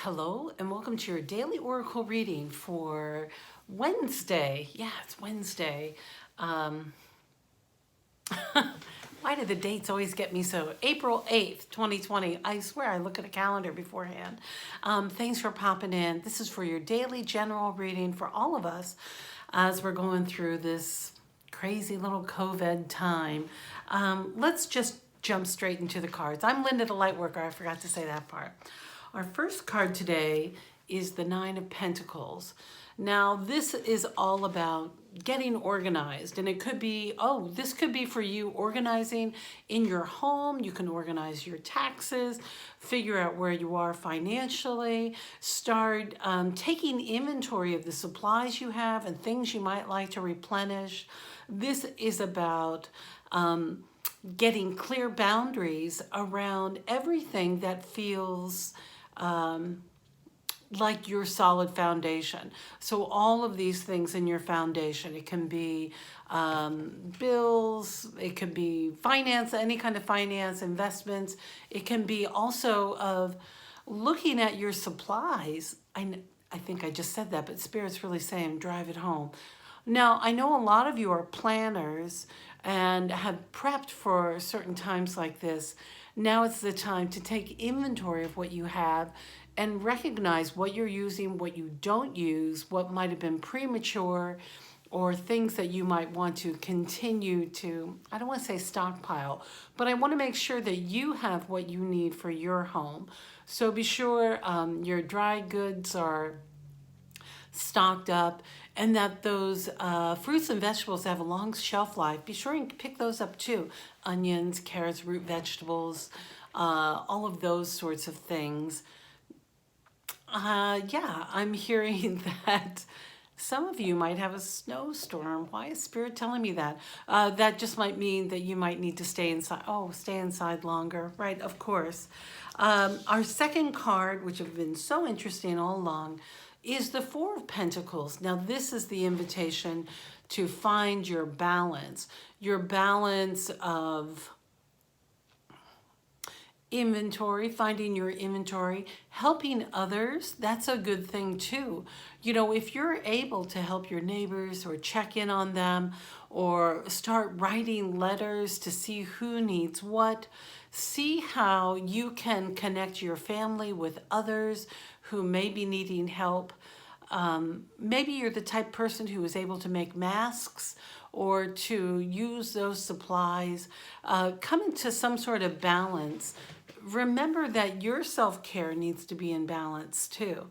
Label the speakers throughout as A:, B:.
A: Hello and welcome to your daily oracle reading for Wednesday. Yeah, it's Wednesday. Um, why do the dates always get me so? April 8th, 2020. I swear I look at a calendar beforehand. Thanks for popping in. This is for your daily general reading for all of us as we're going through this crazy little COVID time. Let's just jump straight into the cards. I'm Linda the Lightworker. I forgot to say that part. Our first card today is the Nine of Pentacles. Now, this is all about getting organized, and it could be, this could be for you organizing in your home. You can organize your taxes, figure out where you are financially, start taking inventory of the supplies you have and things you might like to replenish. This is about getting clear boundaries around everything that feels like your solid foundation. So all of these things in your foundation, it can be bills, it could be finance, any kind of finance, investments. It can be also of looking at your supplies. I think I just said that, but Spirit's really saying drive it home. Now, I know a lot of you are planners and have prepped for certain times like this. Now it's the time to take inventory of what you have and recognize what you're using, what you don't use, what might have been premature, or things that you might want to continue to, I don't want to say stockpile, but I want to make sure that you have what you need for your home. So be sure your dry goods are stocked up, and that those fruits and vegetables that have a long shelf life, be sure and pick those up too. Onions, carrots, root vegetables, all of those sorts of things. Yeah, I'm hearing that some of you might have a snowstorm. Why is Spirit telling me that? That just might mean that you might need to stay inside. Oh, stay inside longer, right? Of course. Our second card, which has been so interesting all along, is the Four of Pentacles. Now, this is the invitation to find your balance of inventory, finding your inventory, helping others. That's a good thing too. You know, if you're able to help your neighbors or check in on them or start writing letters to see who needs what, see how you can connect your family with others who may be needing help. Maybe you're the type of person who is able to make masks or to use those supplies. Come into some sort of balance. Remember that your self-care needs to be in balance too.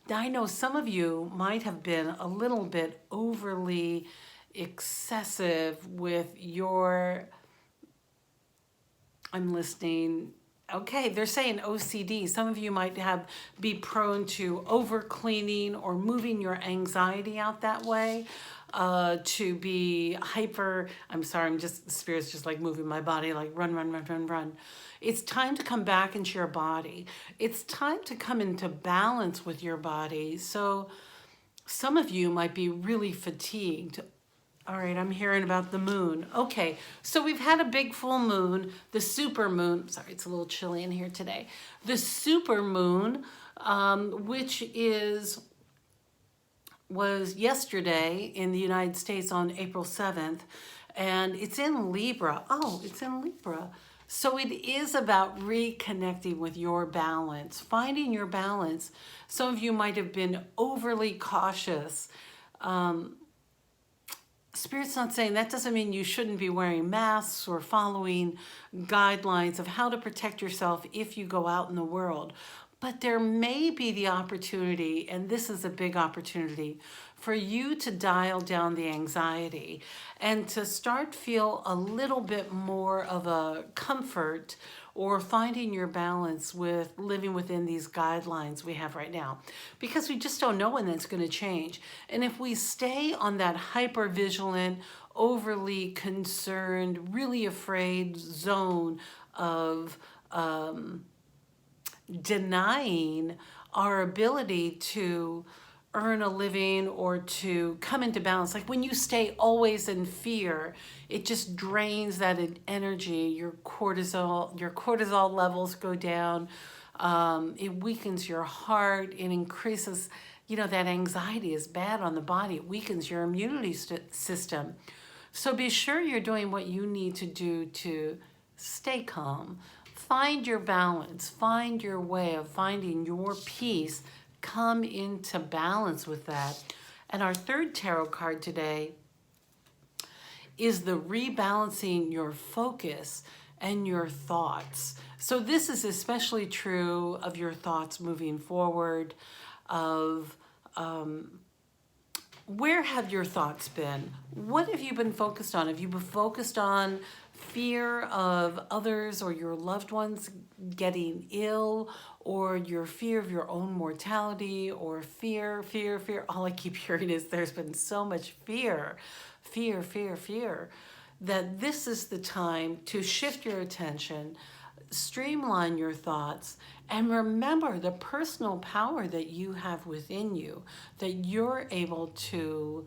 A: Now, I know some of you might have been a little bit overly excessive with your, I'm listening. Okay, they're saying OCD. Some of you might be prone to over cleaning or moving your anxiety out that way. To be hyper, I'm sorry, Spirit's just like moving my body, like run, run, run, run, run. It's time to come back into your body. It's time to come into balance with your body. So some of you might be really fatigued. All right, I'm hearing about the moon. Okay, so we've had a big full moon, the super moon. Sorry, it's a little chilly in here today. The super moon, which was yesterday in the United States on April 7th, and it's in Libra. Oh, it's in Libra. So it is about reconnecting with your balance, finding your balance. Some of you might have been overly cautious. Spirit's not saying that doesn't mean you shouldn't be wearing masks or following guidelines of how to protect yourself if you go out in the world. But there may be the opportunity, and this is a big opportunity, for you to dial down the anxiety and to start feel a little bit more of a comfort or finding your balance with living within these guidelines we have right now. Because we just don't know when that's going to change. And if we stay on that hyper-vigilant, overly concerned, really afraid zone of denying our ability to earn a living or to come into balance. Like when you stay always in fear, it just drains that energy. Your cortisol levels go down. It weakens your heart. It increases, that anxiety is bad on the body. It weakens your immunity system. So be sure you're doing what you need to do to stay calm. Find your balance. Find your way of finding your peace. Come into balance with that. And our third tarot card today is the rebalancing your focus and your thoughts. So this is especially true of your thoughts moving forward, of where have your thoughts been? What have you been focused on? Have you been focused on fear of others or your loved ones getting ill, or your fear of your own mortality, or fear? All I keep hearing is there's been so much fear, that this is the time to shift your attention, streamline your thoughts, and remember the personal power that you have within you, that you're able to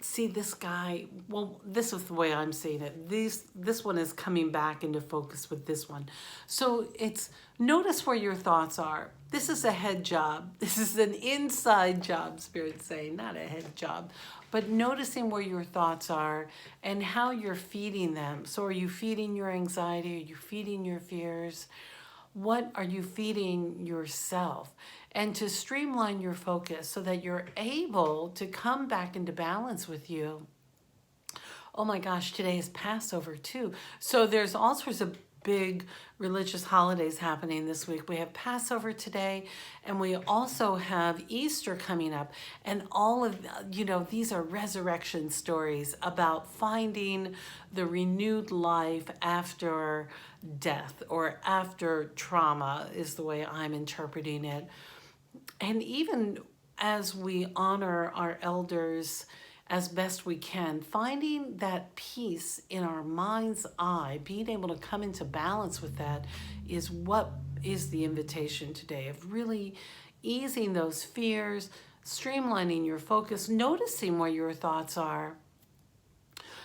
A: see this guy. Well, this is the way I'm seeing it. This one is coming back into focus with this one. So it's notice where your thoughts are. This is a head job. This is an inside job, Spirit's saying, not a head job. But noticing where your thoughts are and how you're feeding them. So are you feeding your anxiety? Are you feeding your fears? What are you feeding yourself? And to streamline your focus so that you're able to come back into balance with you. Oh my gosh, today is Passover too. So there's all sorts of big religious holidays happening this week. We have Passover today, and we also have Easter coming up. And all of, these are resurrection stories about finding the renewed life after death or after trauma, is the way I'm interpreting it. And even as we honor our elders as best we can, finding that peace in our mind's eye, being able to come into balance with that, is what is the invitation today, of really easing those fears, streamlining your focus, noticing where your thoughts are.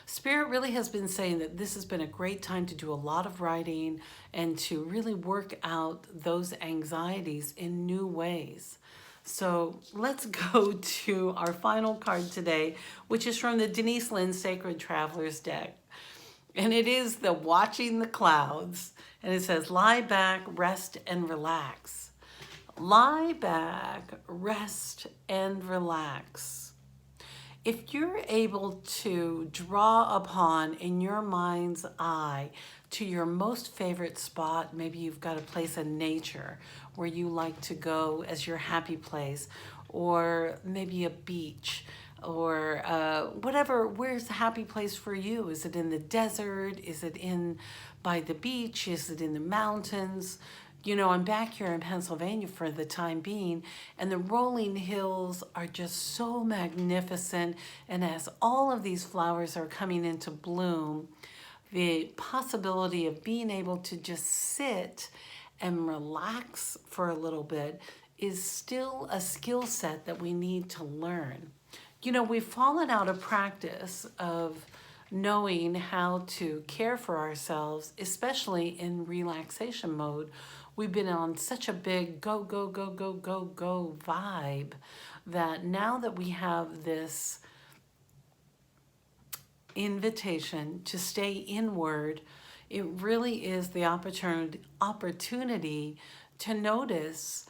A: Spirit really has been saying that this has been a great time to do a lot of writing and to really work out those anxieties in new ways. So let's go to our final card today, which is from the Denise Linn Sacred Travelers deck. And it is the Watching the Clouds. And it says, lie back, rest, and relax. Lie back, rest, and relax. If you're able to draw upon in your mind's eye to your most favorite spot, maybe you've got a place in nature where you like to go as your happy place, or maybe a beach, or whatever, where's the happy place for you? Is it in the desert? Is it by the beach? Is it in the mountains? I'm back here in Pennsylvania for the time being, and the rolling hills are just so magnificent. And as all of these flowers are coming into bloom, the possibility of being able to just sit and relax for a little bit is still a skill set that we need to learn. We've fallen out of practice of knowing how to care for ourselves, especially in relaxation mode. We've been on such a big go, go, go, go, go, go vibe that now that we have this invitation to stay inward, it really is the opportunity to notice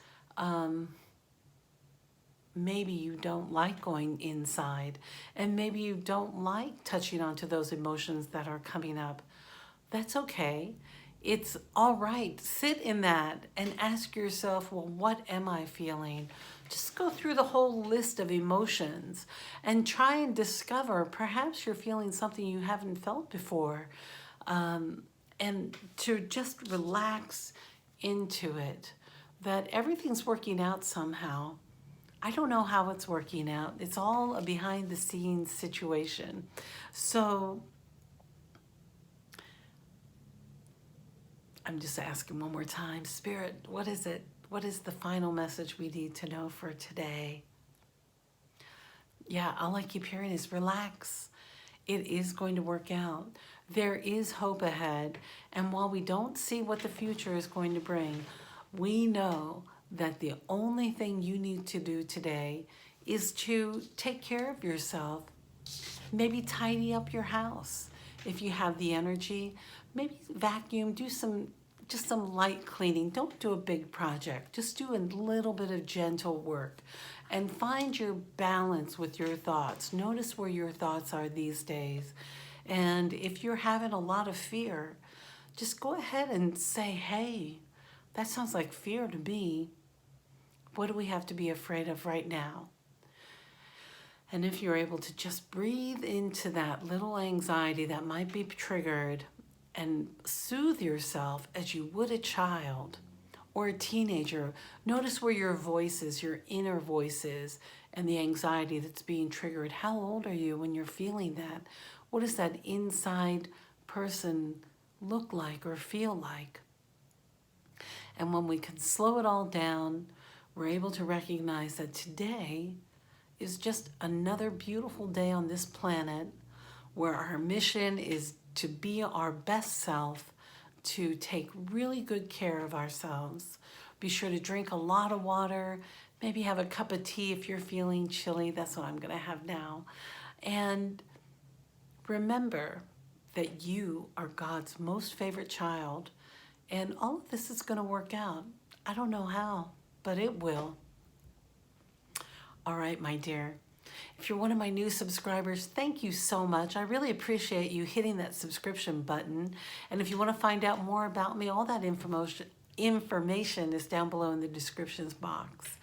A: maybe you don't like going inside, and maybe you don't like touching onto those emotions that are coming up. That's okay. It's all right. Sit in that and ask yourself, well, what am I feeling? Just go through the whole list of emotions and try and discover, perhaps you're feeling something you haven't felt before, and to just relax into it, that everything's working out somehow. I don't know how it's working out. It's all a behind the scenes situation. So I'm just asking one more time, Spirit, what is it? What is the final message we need to know for today? Yeah, all I keep hearing is relax. It is going to work out. There is hope ahead, and while we don't see what the future is going to bring, we know that the only thing you need to do today is to take care of yourself. Maybe tidy up your house if you have the energy. Maybe vacuum, do just some light cleaning. Don't do a big project. Just do a little bit of gentle work and find your balance with your thoughts. Notice where your thoughts are these days. And if you're having a lot of fear, just go ahead and say, hey, that sounds like fear to me. What do we have to be afraid of right now? And if you're able to just breathe into that little anxiety that might be triggered and soothe yourself as you would a child or a teenager, notice where your voice is, your inner voice is, and the anxiety that's being triggered. How old are you when you're feeling that? What does that inside person look like or feel like? And when we can slow it all down, we're able to recognize that today is just another beautiful day on this planet where our mission is to be our best self, to take really good care of ourselves. Be sure to drink a lot of water, maybe have a cup of tea if you're feeling chilly. That's what I'm gonna have now. And remember that you are God's most favorite child, and all of this is gonna work out. I don't know how, but it will. All right, my dear. If you're one of my new subscribers, thank you so much. I really appreciate you hitting that subscription button. And if you want to find out more about me, all that information is down below in the descriptions box.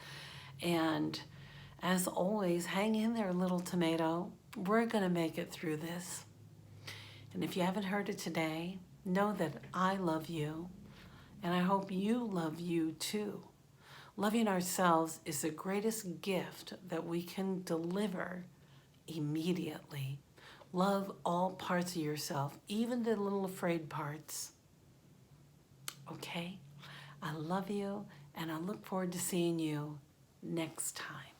A: And as always, hang in there, little tomato. We're going to make it through this. And if you haven't heard it today, know that I love you. And I hope you love you too. Loving ourselves is the greatest gift that we can deliver immediately. Love all parts of yourself, even the little afraid parts. Okay? I love you, and I look forward to seeing you next time.